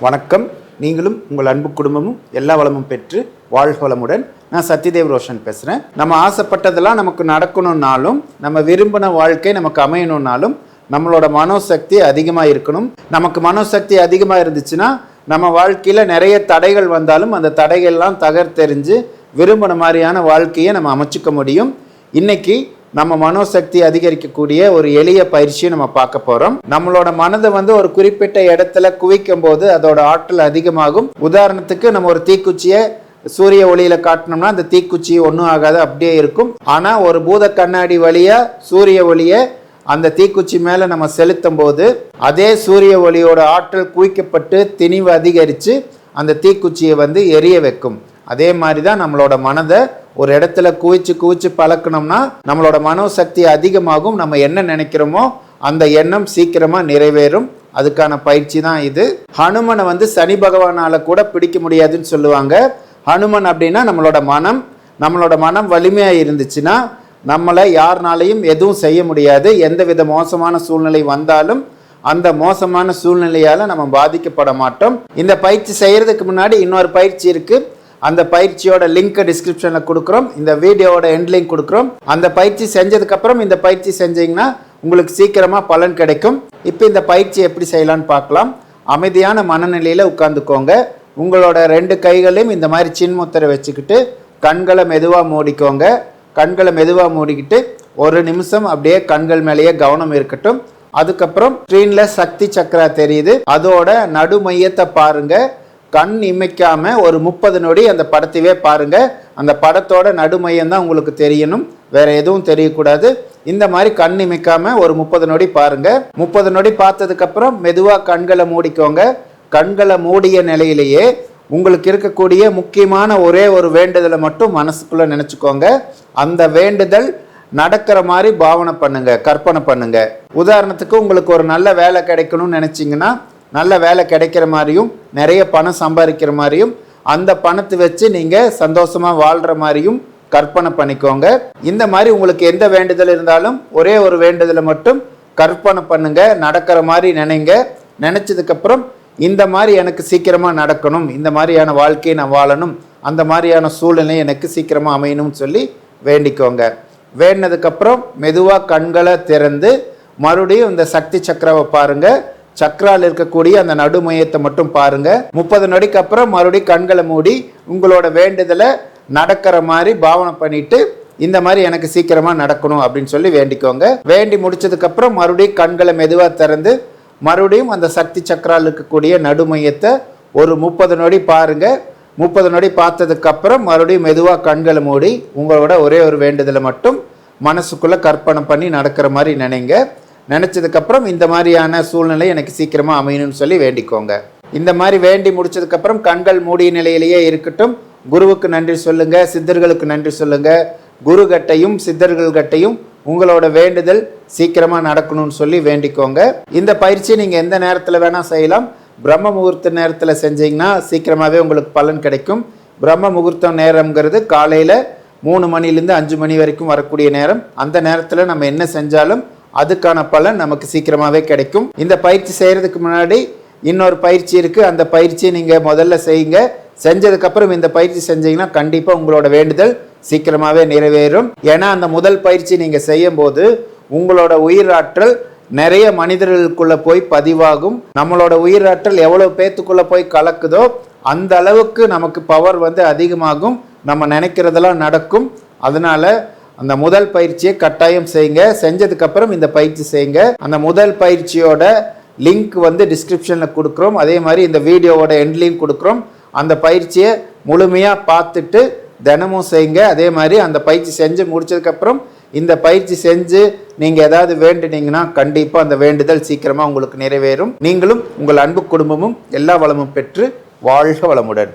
வணக்கம். நீங்களும் உங்கள் அன்பு குடும்பமும் எல்லா வளமும் பெற்று வாழ்க வளமுடன். நான் சத்யதேவ் ரோஷன் பேசுகிறேன். நம்ம ஆசைப்பட்டதெல்லாம் நமக்கு நடக்கணும்னாலும், நம்ம விரும்பின வாழ்க்கை நமக்கு அமையணும்னாலும் நம்மளோட மனோசக்தி அதிகமாக இருக்கணும். நமக்கு மனோசக்தி அதிகமாக இருந்துச்சுன்னா நம்ம வாழ்க்கையில் நிறைய தடைகள் வந்தாலும் அந்த தடைகள்லாம் தகர்த்தெறிஞ்சு விரும்பின மாதிரியான வாழ்க்கையை நம்ம அமைச்சிக்க முடியும். இன்னைக்கு நம்ம மனோசக்தி அதிகரிக்கக்கூடிய ஒரு எளிய பயிற்சியை நம்ம பார்க்க போகிறோம். நம்மளோட மனதை ஒரு குறிப்பிட்ட இடத்துல குவிக்கும் போது அதோட ஆற்றல் அதிகமாகும். உதாரணத்துக்கு நம்ம ஒரு தீக்குச்சியை சூரிய ஒளியில காட்டினோம்னா அந்த தீக்குச்சி ஒன்றும் ஆகாது, அப்படியே இருக்கும். ஆனால் ஒரு பூத கண்ணாடி வழியா சூரிய ஒளியை அந்த தீக்குச்சி மேலே நம்ம செலுத்தும் போது அதே சூரிய ஒளியோட ஆற்றல் குவிக்கப்பட்டு திணிவு அதிகரித்து அந்த தீக்குச்சியை எரிய வைக்கும். அதே மாதிரி தான் நம்மளோட மனதை ஒரு இடத்துல குவிச்சு பழக்கணும்னா நம்மளோட மனோசக்தி அதிகமாகும். நம்ம என்ன நினைக்கிறோமோ அந்த எண்ணம் சீக்கிரமா நிறைவேறும். அதுக்கான பயிற்சி தான் இது. ஹனுமனை சனி பகவானால கூட பிடிக்க முடியாதுன்னு சொல்லுவாங்க. ஹனுமன் அப்படின்னா நம்மளோட மனம் வலிமையா இருந்துச்சுன்னா நம்மளை யாருனாலையும் எதுவும் செய்ய முடியாது. எந்தவித மோசமான சூழ்நிலை வந்தாலும் அந்த மோசமான சூழ்நிலையால நம்ம பாதிக்கப்பட மாட்டோம். இந்த பயிற்சி செய்யறதுக்கு முன்னாடி இன்னொரு பயிற்சி இருக்கு. அந்த பயிற்சியோட லிங்க் டிஸ்கிரிப்ஷனில் கொடுக்குறோம். இந்த வீடியோவோட எண்ட் லிங்க் கொடுக்குறோம். அந்த பயிற்சி செஞ்சதுக்கப்புறம் இந்த பயிற்சி செஞ்சீங்கன்னா உங்களுக்கு சீக்கிரமாக பலன் கிடைக்கும். இப்போ இந்த பயிற்சி எப்படி செய்யலான்னு பார்க்கலாம். அமைதியான மனநிலையில் உட்காந்துக்கோங்க. உங்களோட 2 கைகளையும் இந்த மாதிரி சின்முத்திரை வச்சுக்கிட்டு கண்களை மெதுவாக மூடிக்கோங்க. கண்களை மெதுவாக மூடிக்கிட்டு ஒரு நிமிஷம் அப்படியே கண்கள் மேலேயே கவனம் இருக்கட்டும். அதுக்கப்புறம் ஸ்க்ரீனில் சக்தி சக்கரா தெரியுது, அதோட நடு மையத்தை பாருங்க. கண் இமைக்காம ஒரு 30 நொடி அந்த படத்தையே பாருங்க. அந்த படத்தோட நடுமையம் தான் உங்களுக்கு தெரியணும், வேற எதுவும் தெரியக்கூடாது. இந்த மாதிரி கண் இமைக்காம ஒரு 30 நொடி பாருங்க. 30 நொடி பார்த்ததுக்கு அப்புறம் மெதுவா கண்களை மூடிக்கோங்க. கண்களை மூடிய நிலையிலேயே உங்களுக்கு இருக்கக்கூடிய முக்கியமான ஒரே ஒரு வேண்டுதலை மட்டும் மனசுக்குள்ள நினைச்சுக்கோங்க. அந்த வேண்டுதல் நடக்கிற மாதிரி பாவனை பண்ணுங்க, கற்பனை பண்ணுங்க. உதாரணத்துக்கு உங்களுக்கு ஒரு நல்ல வேலை கிடைக்கணும்னு நினைச்சிங்கன்னா நல்ல வேலை கிடைக்கிற மாதிரியும் நிறைய பணம் சம்பாதிக்கிற மாதிரியும் அந்த பணத்தை வச்சு நீங்கள் சந்தோஷமாக வாழ்கிற மாதிரியும் கற்பனை பண்ணிக்கோங்க. இந்த மாதிரி உங்களுக்கு எந்த வேண்டுதல் இருந்தாலும் ஒரே ஒரு வேண்டுதலை மட்டும் கற்பனை பண்ணுங்க, நடக்கிற மாதிரி நினைங்க. நினச்சதுக்கப்புறம் இந்த மாதிரி எனக்கு சீக்கிரமாக நடக்கணும், இந்த மாதிரியான வாழ்க்கையை நான் வாழணும், அந்த மாதிரியான சூழ்நிலை எனக்கு சீக்கிரமாக அமையணும்னு சொல்லி வேண்டிக்கோங்க. வேண்டினதுக்கப்புறம் மெதுவாக கண்களை திறந்து மறுபடியும் இந்த சக்தி சக்கராவை பாருங்கள். சக்கரால் இருக்கக்கூடிய அந்த நடுமையத்தை மட்டும் பாருங்க. 30 நொடிக்கு அப்புறம் மறுபடியும் கண்களை மூடி உங்களோட வேண்டுதலை நடக்கிற மாதிரி பாவனை பண்ணிட்டு இந்த மாதிரி எனக்கு சீக்கிரமா நடக்கணும் அப்படின்னு சொல்லி வேண்டிக்கோங்க. வேண்டி முடிச்சதுக்கு அப்புறம் மறுபடியும் கண்களை மெதுவா திறந்து மறுபடியும் அந்த சக்தி சக்கரால் இருக்கக்கூடிய நடுமையத்தை ஒரு 30 நொடி பாருங்க. 30 நொடி பார்த்ததுக்கு அப்புறம் மறுபடியும் மெதுவா கண்களை மூடி உங்களோட ஒரே ஒரு வேண்டுதலை மட்டும் மனசுக்குள்ள கற்பனை பண்ணி நடக்கிற மாதிரி நினைங்க. நினச்சதுக்கப்புறம் இந்த மாதிரியான சூழ்நிலை எனக்கு சீக்கிரமாக அமையணும்னு சொல்லி வேண்டிக்கோங்க. இந்த மாதிரி வேண்டி முடிச்சதுக்கப்புறம் கண்கள் மூடிய நிலையிலேயே இருக்கட்டும். குருவுக்கு நன்றி சொல்லுங்க, சித்தர்களுக்கு நன்றி சொல்லுங்க. குரு கட்டையும் சித்தர்கள் கட்டையும் உங்களோட வேண்டுதல் சீக்கிரமாக நடக்கணும்னு சொல்லி வேண்டிக்கோங்க. இந்த பயிற்சி நீங்கள் எந்த நேரத்தில் வேணால் செய்யலாம். பிரம்ம முகூர்த்த நேரத்தில் செஞ்சீங்கன்னா சீக்கிரமாகவே உங்களுக்கு பலன் கிடைக்கும். பிரம்ம முகூர்த்தம் நேரம்ங்கிறது காலையில் 3 மணிலேருந்து 5 மணி வரைக்கும் வரக்கூடிய நேரம். அந்த நேரத்தில் நம்ம என்ன செஞ்சாலும் அதுக்கான பலன் நமக்கு சீக்கிரமாகவே கிடைக்கும். இந்த பயிற்சி செய்கிறதுக்கு முன்னாடி இன்னொரு பயிற்சி இருக்குது. அந்த பயிற்சியை நீங்கள் முதல்ல செய்யுங்க. செஞ்சதுக்கப்புறம் இந்த பயிற்சி செஞ்சீங்கன்னா கண்டிப்பாக உங்களோட வேண்டுதல் சீக்கிரமாகவே நிறைவேறும். ஏன்னா அந்த முதல் பயிற்சி நீங்கள் செய்யும் போது உங்களோட உயிராற்றல் நிறைய மனிதர்களுக்குள்ளே போய் பதிவாகும். நம்மளோட உயிராற்றல் எவ்வளோ பேத்துக்குள்ளே போய் கலக்குதோ அந்த அளவுக்கு நமக்கு பவர் அதிகமாகும். நம்ம நினைக்கிறதெல்லாம் நடக்கும். அதனால அந்த முதல் பயிற்சியை கட்டாயம் செய்யுங்க. செஞ்சதுக்கப்புறம் இந்த பயிற்சி செய்யுங்க. அந்த முதல் பயிற்சியோட லிங்க் டிஸ்கிரிப்ஷனில் கொடுக்குறோம். அதே மாதிரி இந்த வீடியோவோட எண்ட் லிங்க் கொடுக்குறோம். அந்த பயிற்சியை முழுமையாக பார்த்துட்டு தினமும் செய்யுங்க. அதே மாதிரி அந்த பயிற்சி செஞ்சு முடிச்சதுக்கப்புறம் இந்த பயிற்சி செஞ்சு நீங்கள் ஏதாவது வேண்டினீங்கன்னா கண்டிப்பாக அந்த வேண்டுதல் சீக்கிரமாக உங்களுக்கு நிறைவேறும். நீங்களும் உங்கள் அன்பு குடும்பமும் எல்லா வளமும் பெற்று வாழ்க வளமுடன்.